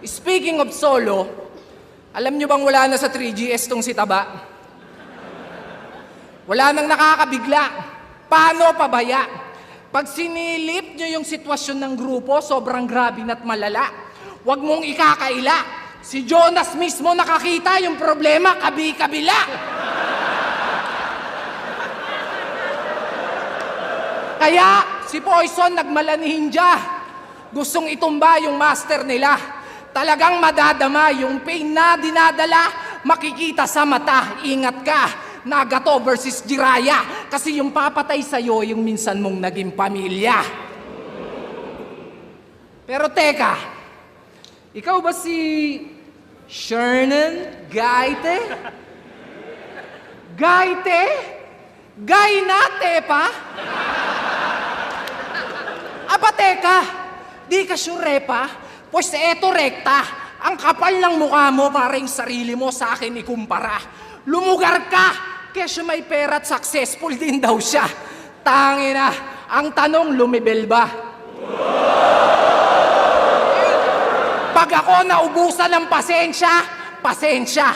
Speaking of solo, alam nyo bang wala na sa 3GS tong si Taba? Wala nang nakakabigla. Paano pabaya? Pag sinilip nyo yung sitwasyon ng grupo, sobrang grabe na't malala. Huwag mong ikakaila. Si Jonas mismo nakakita yung problema, kabi-kabila. Kaya si Poison nagmalanihin dya. Gustong itumba yung master nila. Talagang madadama yung pain na dinadala, makikita sa mata. Ingat ka, Nagato versus Jiraya. Kasi yung papatay sa'yo, yung minsan mong naging pamilya. Pero teka, ikaw ba si Shernan Gaite? Gaite? Gainate pa? Aba teka, di ka sure pa? Pues eto rekta, ang kapal ng mukha mo para yung sarili mo sa akin ikumpara. Lumugar ka, kesyo may pera at successful din daw siya. Tangina, ang tanong lumibel ba? Pag ako naubusan ng pasensya, pasensya.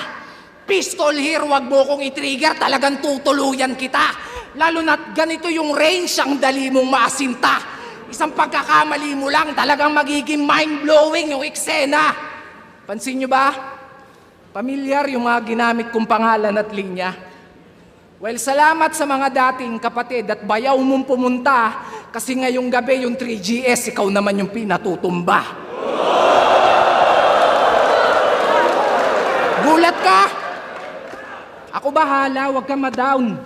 Pistol here, wag mo kong i-trigger, talagang tutuluyan kita. Lalo na't ganito yung range, ang dali mong maasinta. Isang pagkakamali mo lang, talagang magiging mind-blowing yung eksena. Pansin nyo ba? Pamilyar yung mga ginamit kong pangalan at linya. Well, salamat sa mga dating kapatid at bayaw mong pumunta kasi ngayong gabi yung 3GS, ikaw naman yung pinatutumba. Gulat ka? Ako bahala, huwag kang ma-down.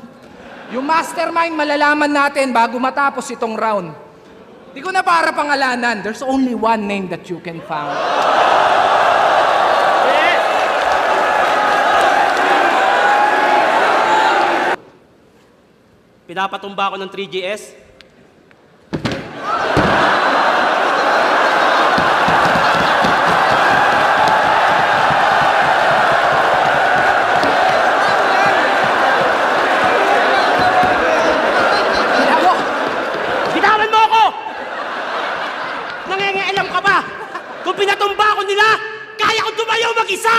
Yung mastermind malalaman natin bago matapos itong round. Di ko na para pangalanan. There's only one name that you can find. Yes! Pinapatumba ako ng 3GS. Bitawan mo ako! Nangingialam ka ba? Kung pinatumba ko nila, kaya ko tumayo mag-isa!